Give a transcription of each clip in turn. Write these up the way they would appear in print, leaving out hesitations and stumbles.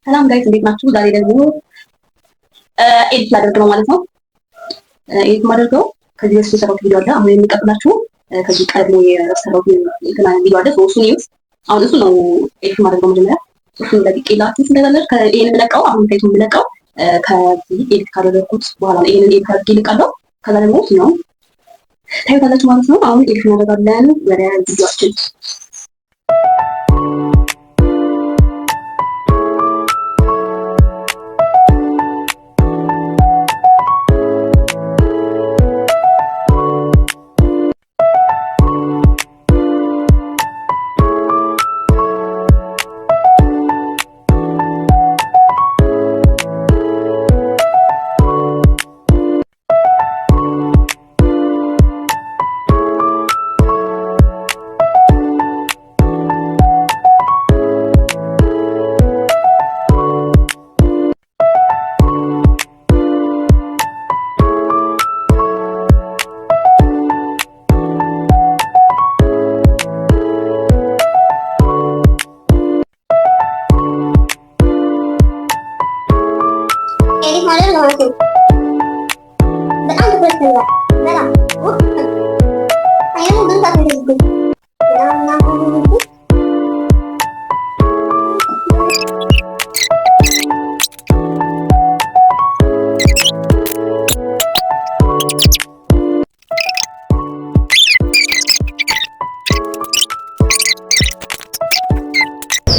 ሰላም ጋይስ እንዴት ናችሁ? ዛሬ ደግሞ ኤዲት ላደርግ ነው ማለት ነው። ኤዲት ማደርገው ከዚህ በፊት የሰራሁት ቪዲዮ አለ። አሁን የሚቀጥላችሁ ከዚህ ቀድሞ የሰራሁት ቪዲዮ አለ። እሱን ይዩት። አሁን እሱ ነው ኤዲት ማደርገው። መጀመሪያ እሱን ለቅቄላችሁ ስለተለሽ ይሄን የምለቀው አሁን ታይቶ የምለቀው ከዚህ ኤዲት ካደረኩት በኋላ ነው። ይሄንን ኤዲት አድርጌ ልቃለሁ። ከዛ ደግሞ ነው ታዩታላችሁ ማለት ነው። አሁን ኤዲት እናደርጋለን ወደ ቪዲዮአችን።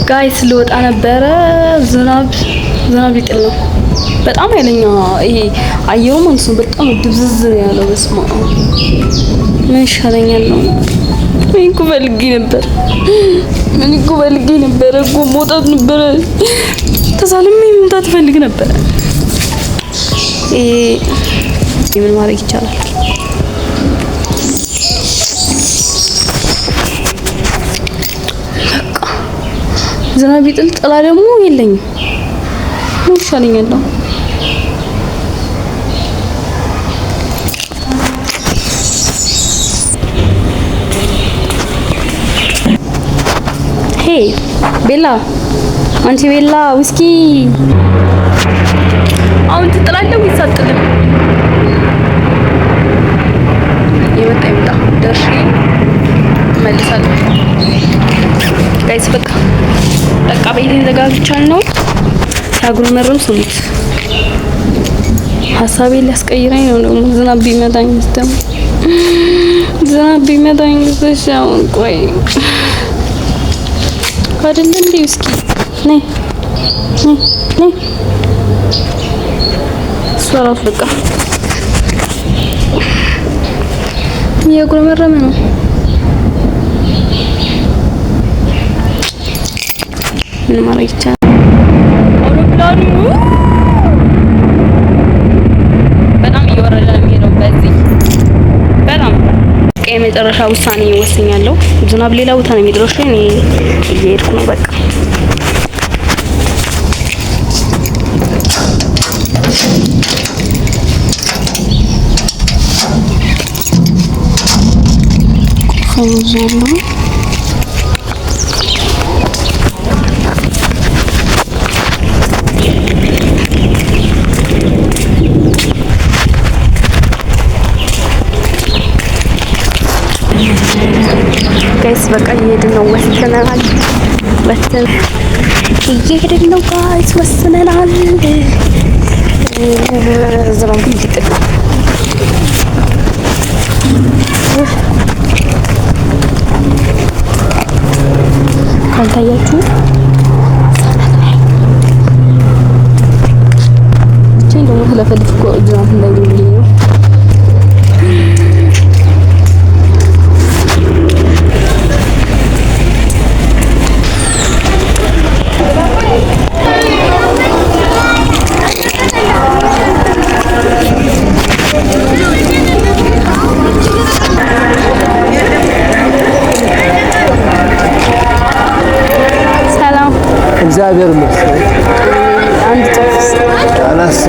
ጋይስ ልወጣ ነበረ። ዝናብ ይጥል ነው። በጣም ኃይለኛ ይሄ አየሩ ማለት ነው። በጣም ድብዝዝ ያለው በስማ ምን ይሻለኛል ነው። ምን እኮ ፈልጌ ነበር እኮ መውጣት ነበር። ተሳልሜ መምጣት ፈልግ ነበር። ምን ማድረግ ይቻላል? ዝናብ ይጥል ጥላ ደግሞ የለኝም። ምን ይሻለኛል ነው? ሄይ ቤላ፣ አንቺ ቤላ ውስኪ አሁን ትጥላለህ ወይስ አትጥልም? ይመጣ ደርሼ እመልሳለሁ። ጋይስ በቃ ቤቴን ዘጋግቻለሁ። ሲያጉረመርም ስሙት። ሀሳቤን ሊያስቀይረኝ ነው ደግሞ ዝናብ ቢመታኝ አሁን ቆይ አይደለ እንዴ? እስኪ ነይ ሰራፍ በቃ እያጉረመረመ ነው። ምን ማድረግ ይቻላል? አውሮፕላኑ በጣም እየወረደ ነው የሚሄደው። በዚህ በጣም የመጨረሻ ውሳኔ ወስኛለሁ። ዝናብ ሌላ ቦታ ነው የሚደርሰው። እኔ እየሄድኩ ነው በቃ። ጋይስ በቃ እየሄድን ነው። ወስነናል። እየሄድን ነው ጋይስ፣ ወስነናል። ዝናብ ይጥል ካልታያችሁ እቺ ደግሞ ስለፈልፍ እኮ ዝናብ እንዳይልኝ ነው። እግዚአብሔር ይመስገን። አንድ ጥፍስ አላስ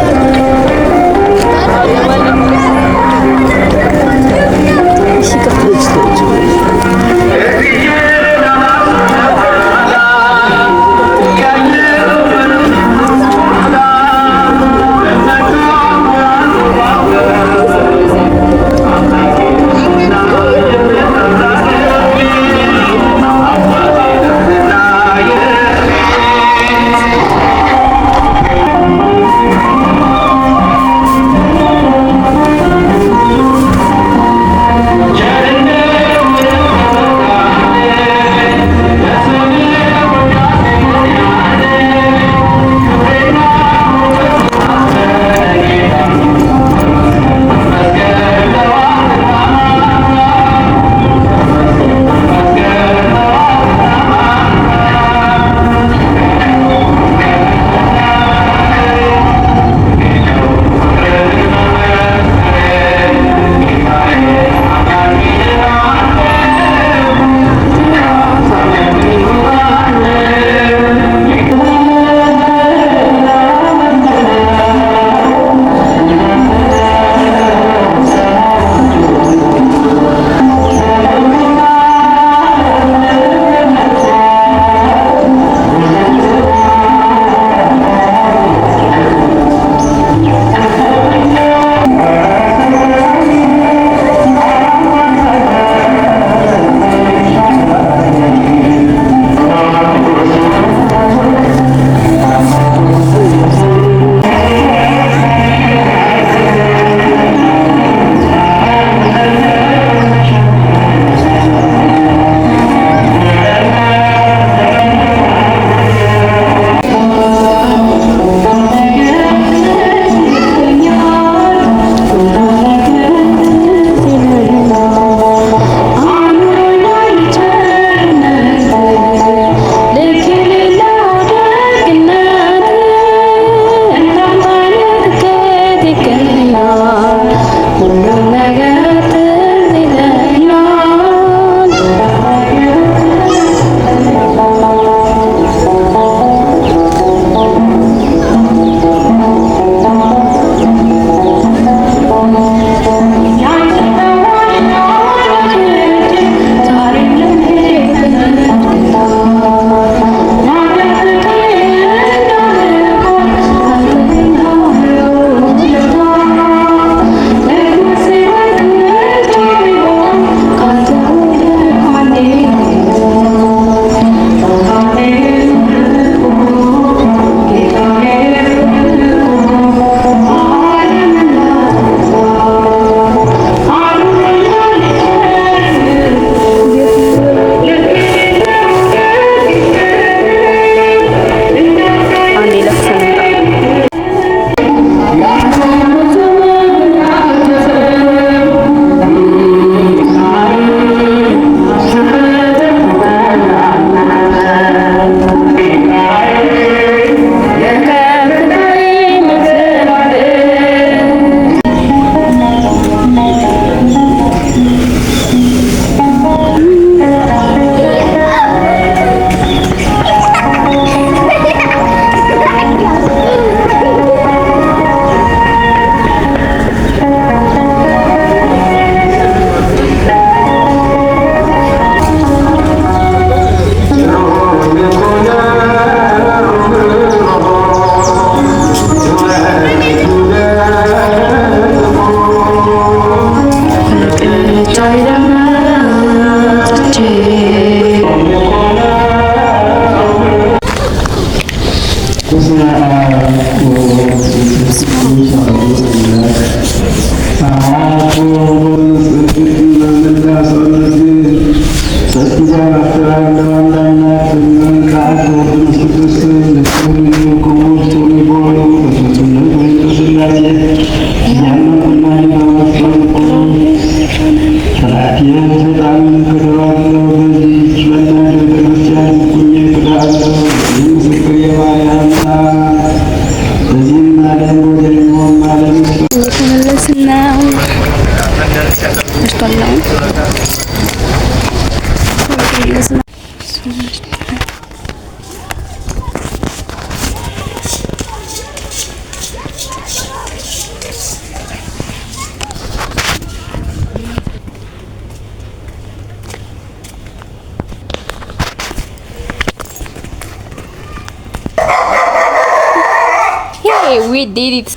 Hey, we did it.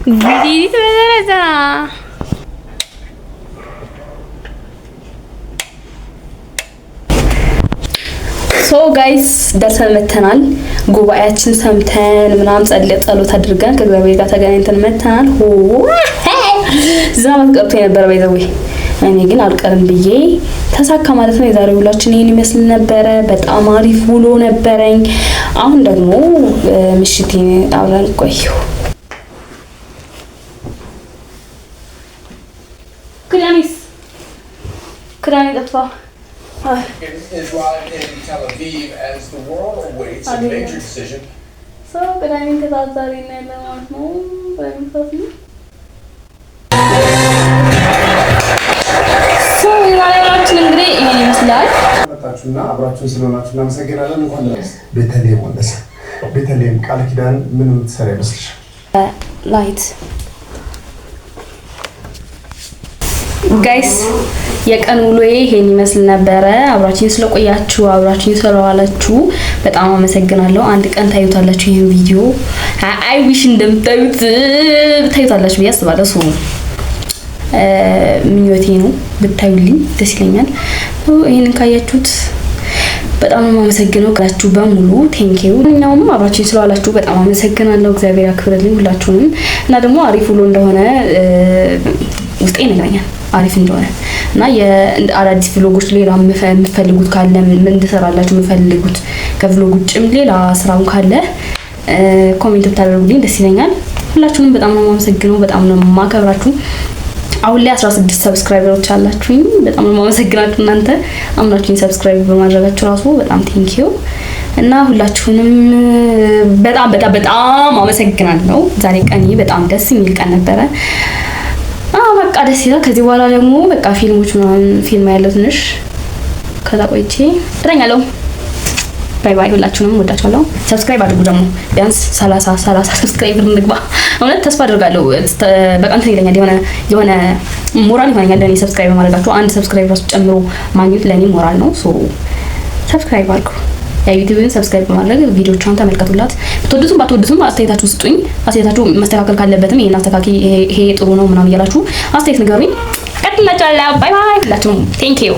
We did it. ሶ ጋይስ ደርሰን መተናል። ጉባኤያችን ሰምተን ምናምን ጸሎት አድርገን ከእግዚአብሔር ጋር ተገናኝተን መተናል። ዝናብ ቀርቶ የነበረ ባይዘው እኔ ግን አልቀርም ብዬ ተሳካ ማለት ነው። የዛሬ ውሏችን ይሄን ይመስል ነበረ። በጣም አሪፍ ውሎ ነበረኝ። አሁን ደግሞ ምሽቴን አብረን ቆዩ። ክዳኔ ጠፋ። Israel in Tel Aviv as the world awaits a major decision. So, ቅዳሜ ተዛዛሪ ነው ማለት ነው። ዛሬዋችን እንግዲህ ይሄን ይመስላል። መጣችሁና አብራችሁን ስለሆናችሁ እናመሰግናለን። እንኳን ቤተልሔም ወለሰ ቤተልሔም ቃል ኪዳን ምን የምትሰራ ይመስልሻል? ላይት ጋይስ የቀን ውሎዬ ይሄን ይመስል ነበረ። አብራችሁን ስለቆያችሁ አብራችሁን ስለዋላችሁ በጣም አመሰግናለሁ። አንድ ቀን ታዩታላችሁ ይሄን ቪዲዮ። አይ ዊሽ እንደምታዩት ታዩታላችሁ ብዬ አስባለሁ። ሶ ምኞቴ ነው ብታዩልኝ ደስ ይለኛል። ይሄንን ካያችሁት በጣም ነው የማመሰግነው ካላችሁ በሙሉ ቴንክ ዩ። እኛውም አብራችሁን ስለዋላችሁ በጣም አመሰግናለሁ። እግዚአብሔር ያክብርልኝ ሁላችሁንም። እና ደግሞ አሪፍ ውሎ እንደሆነ ውስጤ ይነግረኛል አሪፍ እንደሆነ እና የአዳዲስ ቭሎጎች ሌላ የምፈልጉት ካለ ምን እንድሰራላችሁ የምፈልጉት ከቭሎግ ውጭም ሌላ ስራው ካለ ኮሜንት ብታደርጉልኝ ደስ ይለኛል። ሁላችሁንም በጣም ነው የማመሰግነው። በጣም ነው የማከብራችሁ። አሁን ላይ 16 ሰብስክራይበሮች አላችሁኝ። በጣም ነው የማመሰግናችሁ። እናንተ አምናችሁኝ ሰብስክራይብ በማድረጋችሁ ራሱ በጣም ቴንክ ዩ እና ሁላችሁንም በጣም በጣም በጣም አመሰግናለሁ። ዛሬ ቀኔ በጣም ደስ የሚል ቀን ነበረ። በቃ ደስ ይላል። ከዚህ በኋላ ደግሞ በቃ ፊልሞች ምናምን ፊልም ያለው ትንሽ ከዛ ቆይቼ እተኛለሁ። ባይ ባይ። ሁላችሁንም ወዳችኋለሁ። ሰብስክራይብ አድርጉ። ደግሞ ቢያንስ 30 ሰብስክራይበር እንግባ። እውነት ተስፋ አድርጋለሁ። በቃ እንትን ይለኛል የሆነ ሞራል ይሆነኛል ለኔ ሰብስክራይብ ማድረጋችሁ። አንድ ሰብስክራይብ ራሱ ጨምሮ ማግኘት ለኔ ሞራል ነው። ሶ ሰብስክራይብ አድርጉ። የዩቲዩብን ሰብስክራይብ በማድረግ ቪዲዮቿን ተመልከቱላት። ብትወዱትም ባትወዱትም አስተያየታችሁ ስጡኝ። አስተያየታችሁ መስተካከል ካለበትም ይሄን አስተካኪ ይሄ ጥሩ ነው ምናምን እያላችሁ አስተያየት ንገሩኝ። ቀጥላችኋለሁ። ባይ ባይ። ሁላችሁም ቴንክ ዩ